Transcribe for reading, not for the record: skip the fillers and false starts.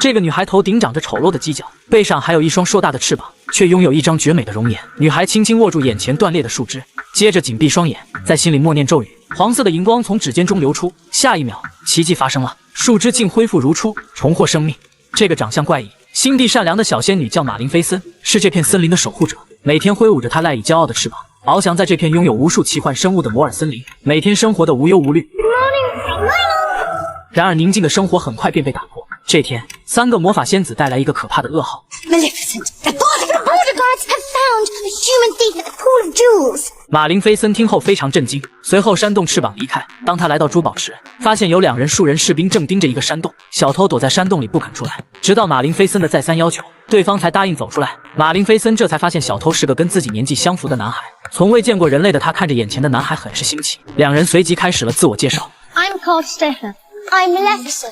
这个女孩头顶长着丑陋的犄角，背上还有一双硕大的翅膀，却拥有一张绝美的容颜。女孩轻轻握住眼前断裂的树枝，接着紧闭双眼，在心里默念咒语。黄色的荧光从指尖中流出，下一秒，奇迹发生了，树枝竟恢复如初，重获生命。这个长相怪异、心地善良的小仙女叫马林菲森，是这片森林的守护者，每天挥舞着她赖以骄傲的翅膀，翱翔在这片拥有无数奇幻生物的摩尔森林，每天生活的无忧无虑。然而宁静的生活很快便被打破。这天，3个魔法仙子带来一个可怕的噩耗。Maleficent, the border guards have found the human thief at the pool of jewels. 马林菲森听后非常震惊，随后扇动翅膀离开。当他来到珠宝池，发现有2人树人士兵正盯着一个山洞，小偷躲在山洞里不肯出来，直到马林菲森的再三要求，对方才答应走出来。马林菲森这才发现小偷是个跟自己年纪相符的男孩，从未见过人类的他看着眼前的男孩很是新奇。2人随即开始了自我介绍。 I'm called Stefan. I'm Maleficent.